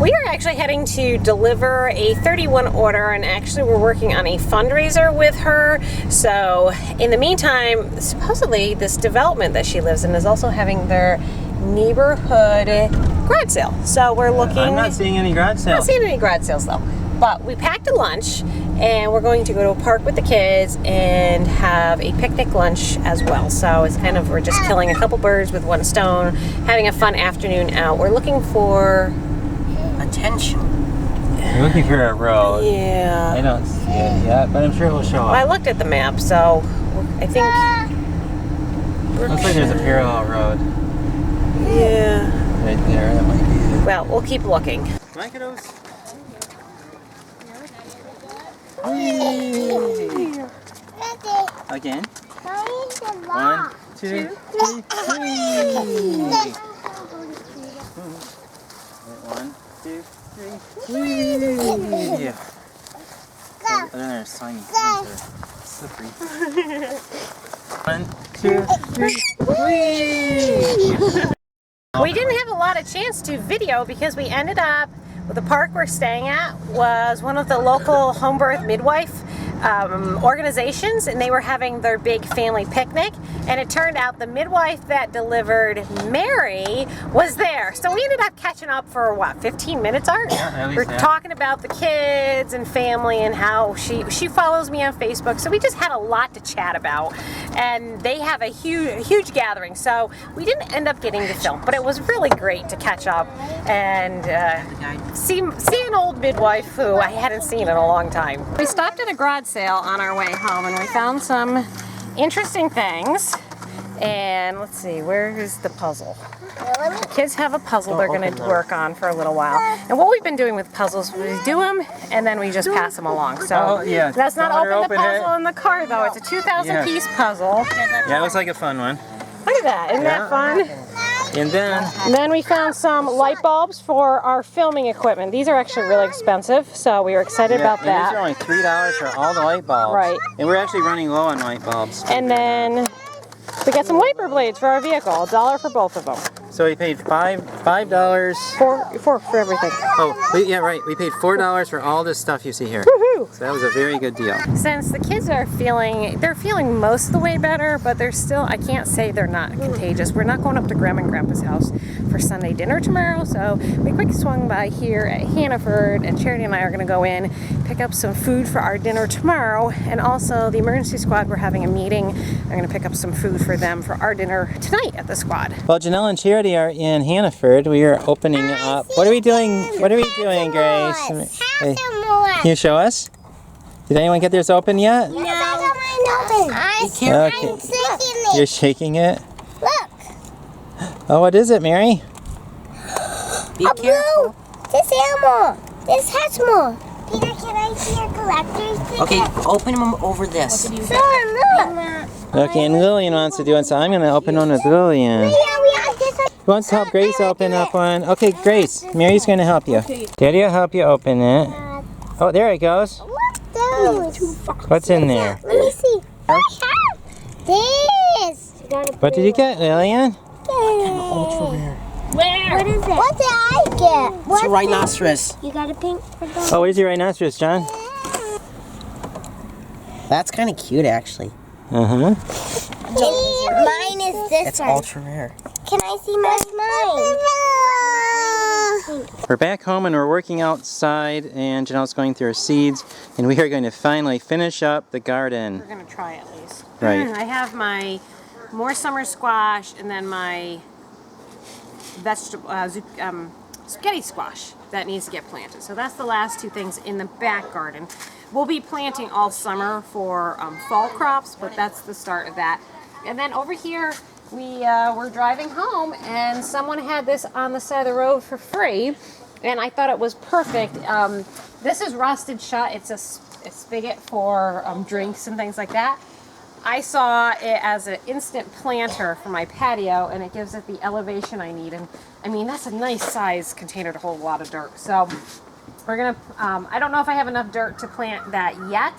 We are actually heading to deliver a 31 order, and actually we're working on a fundraiser with her. So in the meantime, supposedly this development that she lives in is also having their neighborhood garage sale. So we're looking. I'm not seeing any garage sales. Not seeing any garage sales though. But we packed a lunch, and we're going to go to a park with the kids and have a picnic lunch as well. So it's kind of, we're just killing a couple birds with one stone, having a fun afternoon out. We're looking for attention. We're looking for a road. Yeah. I don't see it yet, but I'm sure it will show up. Well, I looked at the map, so I think. Looks like there's a parallel road. Yeah. Right there. That might be it. Well, we'll keep looking. Come on, kiddos. Again. 1, 2, 3. One, two, three. Yeah. Other than their slimy hands are slippery. 1, 2, 3. We didn't have a lot of chance to video because we ended up, the park we're staying at was one of the local home birth midwife organizations, and they were having their big family picnic, and it turned out the midwife that delivered Mary was there. So we ended up catching up for what, 15 minutes, Art? Yeah, at least We're that. talking about the kids and family and how she follows me on Facebook, so we just had a lot to chat about. And they have a huge gathering, so we didn't end up getting to film, but it was really great to catch up and see an old midwife who I hadn't seen in a long time. We stopped at a garage sale on our way home, and we found some interesting things. And let's see, where is the puzzle? The kids have a puzzle they're going to work on for a little while. And what we've been doing with puzzles, we do them and then we just pass them along. So yeah. let's not Don't open the open puzzle it. in the car though. It's a 2,000 piece puzzle. Yeah, it looks like a fun one. Look at that, isn't that fun? And then we found some light bulbs for our filming equipment. These are actually really expensive, so we were excited about and that. these are only $3 for all the light bulbs. Right. And we're actually running low on light bulbs. And then we got some wiper blades for our vehicle, $1 for both of them. So we paid $5. For everything. Oh, yeah, right. We paid $4 for all this stuff you see here. Woohoo! So that was a very good deal. Since the kids are they're feeling most of the way better, but they're still, I can't say they're not contagious. We're not going up to Grandma and Grandpa's house for Sunday dinner tomorrow, so we quick swung by here at Hannaford, and Charity and I are going to go in, pick up some food for our dinner tomorrow, and also the emergency squad, we're having a meeting. I'm going to pick up some food for them for our dinner tonight at the squad. Well, Janelle and Charity are in Hannaford. We are opening up. What are we doing? What are we doing, Grace? Hey, can you show us? Did anyone get theirs open yet? No. I'm Okay. shaking it. You're shaking it? Look. Oh, what is it, Mary? Be careful. This animal. This has more. Peter, can I see your collector's ticket? Okay, open them over this. Son, look. Okay, and Lillian wants to do it, so I'm going to open one with Lillian. Yeah, we have this one. Who wants to help Grace open up one? Okay, Grace, Mary's going to help you. Daddy will help you open it. Oh, there it goes. Those. What's in there? Let me see. I have this. What did you get, Lillian? Ultra rare. Where? What is it? What did I get? It's a rhinoceros. You got a pink for that? Oh, where's your rhinoceros, John? That's kind of cute, actually. Uh-huh. Mine is this It's one. ultra rare. Can I see mine? We're back home and we're working outside, and Janelle's going through her seeds, and we are going to finally finish up the garden. We're going to try at least. Right. I have my more summer squash and then my vegetable spaghetti squash that needs to get planted. So that's the last two things in the back garden. We'll be planting all summer for fall crops, but that's the start of that. And then over here, we were driving home, and someone had this on the side of the road for free, and I thought it was perfect. This is rusted shut. It's a spigot for drinks and things like that. I saw it as an instant planter for my patio, and it gives it the elevation I need. And I mean, that's a nice size container to hold a lot of dirt. So we're gonna, I don't know if I have enough dirt to plant that yet,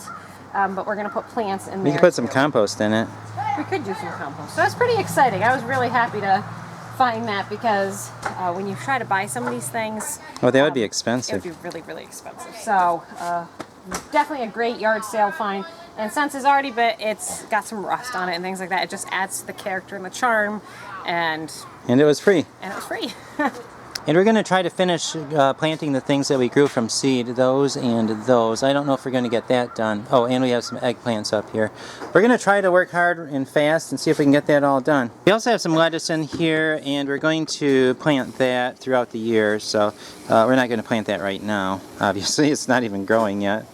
but we're gonna put plants in there. We can put some compost in it. We could do some compost. So that's pretty exciting. I was really happy to find that because when you try to buy some of these things, Oh, that would be it expensive. would be really, really expensive. So definitely a great yard sale find. And since it's got some rust on it and things like that, it just adds to the character and the charm. And And it was free. it was free. And we're going to try to finish planting the things that we grew from seed, those and those. I don't know if we're going to get that done. Oh, and we have some eggplants up here. We're going to try to work hard and fast and see if we can get that all done. We also have some lettuce in here, and we're going to plant that throughout the year. So we're not going to plant that right now. Obviously, it's not even growing yet.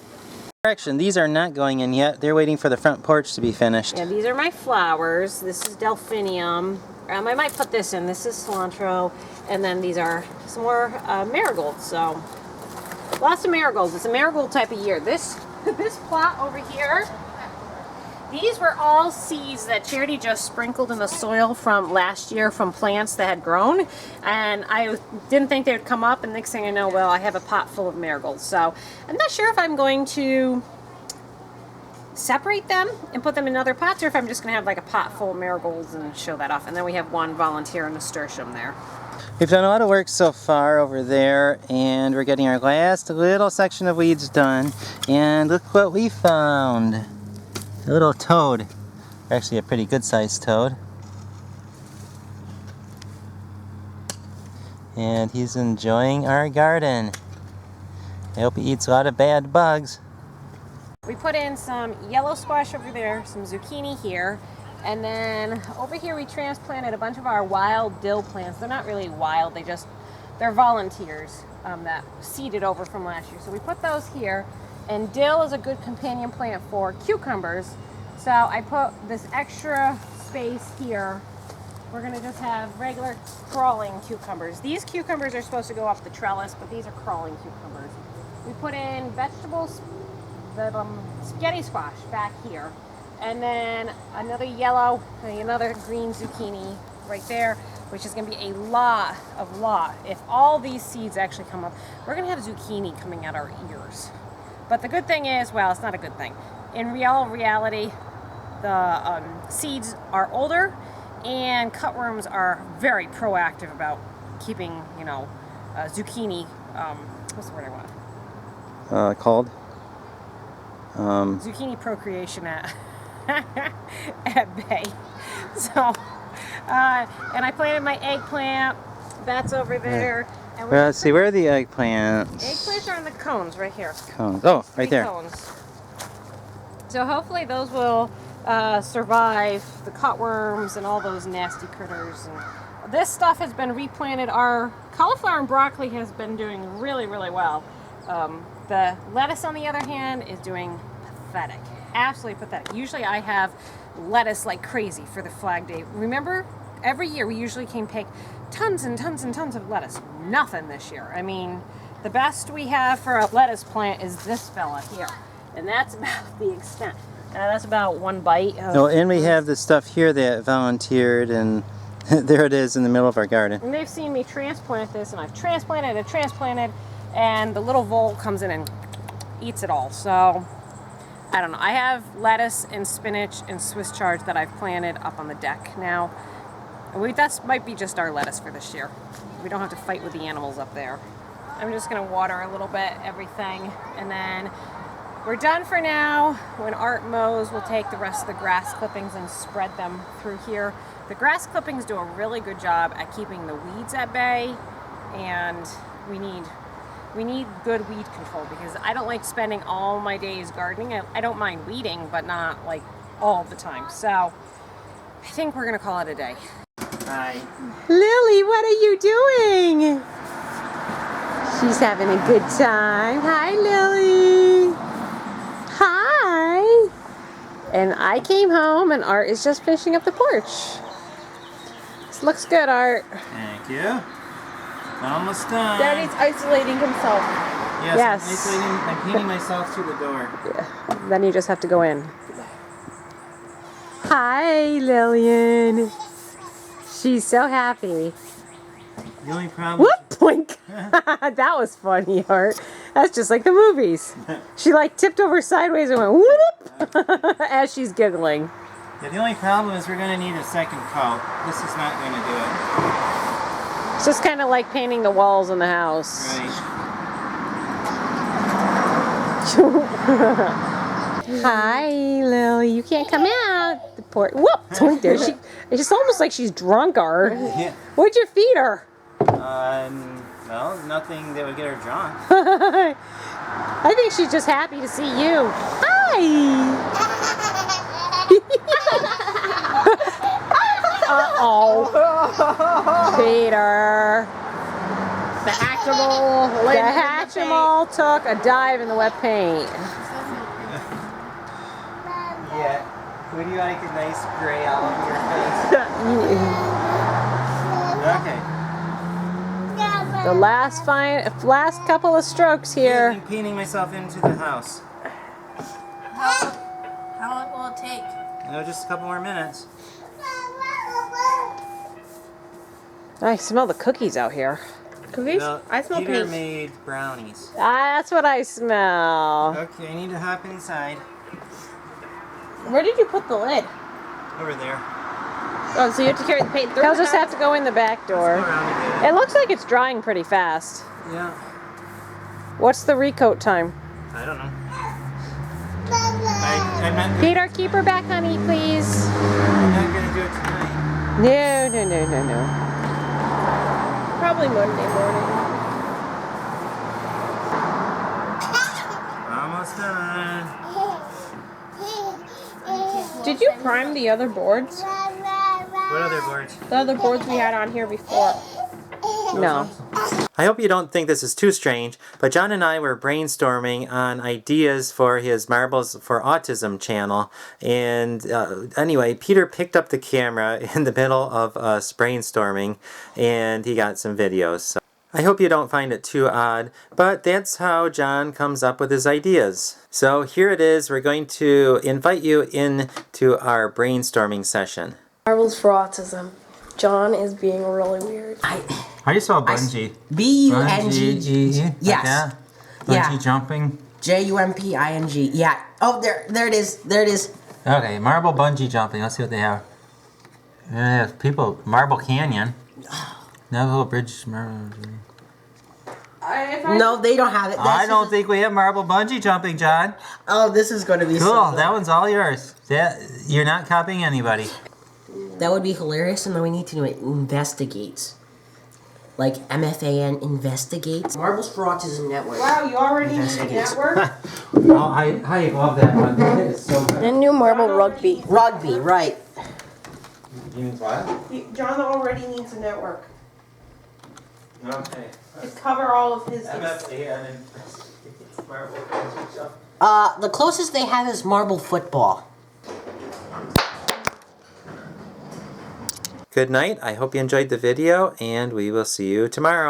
Correction, these are not going in yet. They're waiting for the front porch to be finished. Yeah, these are my flowers. This is delphinium. I might put this in. This is cilantro. And then these are some more marigolds. So lots of marigolds. It's a marigold type of year. This plot over here, these were all seeds that Charity just sprinkled in the soil from last year from plants that had grown. And I didn't think they would come up. And next thing I know, well, I have a pot full of marigolds. So I'm not sure if I'm going to separate them and put them in other pots, or if I'm just going to have like a pot full of marigolds and show that off. And then we have one volunteer nasturtium there. We've done a lot of work so far over there, and we're getting our last little section of weeds done. And look what we found. A little toad. Actually a pretty good sized toad. And he's enjoying our garden. I hope he eats a lot of bad bugs. We put in some yellow squash over there, some zucchini here, and then over here we transplanted a bunch of our wild dill plants. They're not really wild, they're volunteers that seeded over from last year. So we put those here, and dill is a good companion plant for cucumbers. So I put this extra space here. We're gonna just have regular crawling cucumbers. These cucumbers are supposed to go up the trellis, but these are crawling cucumbers. We put in vegetables, the spaghetti squash back here, and then another yellow, another green zucchini right there, which is going to be a lot. If all these seeds actually come up, we're going to have zucchini coming out our ears. But the good thing is, well, it's not a good thing. In reality, the seeds are older, and cutworms are very proactive about keeping, zucchini. What's the word I want? Called? Zucchini procreation at bay. So, and I planted my eggplant. That's over there. And Well, let's see, where are the eggplants? eggplants are in the cones right here. Cones. Oh, right 3 there. cones. So hopefully those will survive the cutworms and all those nasty critters. And this stuff has been replanted. Our cauliflower and broccoli has been doing really, really well. The lettuce, on the other hand, is doing pathetic. Absolutely pathetic. Usually I have lettuce like crazy for the Flag Day. Remember, every year we usually can pick tons and tons and tons of lettuce. Nothing this year. I mean, the best we have for a lettuce plant is this fella here. And that's about the extent. That's about one bite. No, and we have the stuff here that volunteered, and there it is in the middle of our garden. And they've seen me transplant this, and I've transplanted and transplanted, and the little vole comes in and eats it all. So, I don't know. I have lettuce and spinach and Swiss chard that I've planted up on the deck now. That might be just our lettuce for this year. We don't have to fight with the animals up there. I'm just going to water a little bit, everything, and then we're done for now. When Art mows, we'll take the rest of the grass clippings and spread them through here. The grass clippings do a really good job at keeping the weeds at bay, and we need good weed control because I don't like spending all my days gardening. I don't mind weeding, but not like all the time. So I think we're gonna call it a day. Hi. Lily, what are you doing? She's having a good time. Hi, Lily. Hi. And I came home and Art is just finishing up the porch. This looks good, Art. Thank you. Almost done. Daddy's isolating himself. Yes. I'm painting myself through the door. Yeah. Then you just have to go in. Hi, Lillian. She's so happy. The only problem. Whoop! Boink. That was funny, Art. That's just like the movies. She like tipped over sideways and went whoop as she's giggling. Yeah, the only problem is we're going to need a second coat. This is not going to do it. It's just kind of like painting the walls in the house. Right. Hi, Lily. You can't come out. The poor. Whoop! There she. It's just almost like she's drunk, or. Yeah. What'd you feed her? Well, nothing that would get her drunk. I think she's just happy to see you. Hi. Uh-oh. Peter. The Hatchimal. The Hatchimal took a dive in the wet paint. Yeah. Would you like a nice gray all over your face? Okay. The last couple of strokes here. I'm painting myself into the house. How long will it take? No, just a couple more minutes. I smell the cookies out here. Cookies? Well, I smell Peter paint. made brownies. That's what I smell. Okay, I need to hop inside. Where did you put the lid? Over there. Oh, so you have to carry the paint through He'll the just house? have to go in the back Go door. around and get It looks like it's drying pretty fast. Yeah. What's the recoat time? I don't know. I'm not gonna, Peter, keep her back, honey, please. I'm not gonna do it tonight. No. Probably Monday morning. Almost done. Did you prime the other boards? What other boards? The other boards we had on here before. No. I hope you don't think this is too strange, but John and I were brainstorming on ideas for his Marbles for Autism channel. And anyway, Peter picked up the camera in the middle of us brainstorming, and he got some videos. So I hope you don't find it too odd, but that's how John comes up with his ideas. So here it is. We're going to invite you into our brainstorming session. Marbles for Autism. John is being really weird. How do you spell bungee? B-U-N-G. Yes. Bungee Yeah. jumping. J-U-M-P-I-N-G. Yeah. Oh, there it is. There it is. Okay, marble bungee jumping. Let's see what they have. Marble Canyon. Navajo Bridge. No, they don't have it. I don't think we have marble bungee jumping, John. Oh, this is going to be Cool, so good. that one's all yours. You're not copying anybody. That would be hilarious, and then we need to do it investigates. Like MFAN investigates. Marbles for Autism Network. Wow, you already need a Investigates. network? Oh, I love that one. It is so good. And new marble rugby. Rugby, right. You what? John already needs a network. Okay. To cover all of his... MFAN and marble bungee jumping. The closest they have is marble football. Good night. I hope you enjoyed the video, and we will see you tomorrow.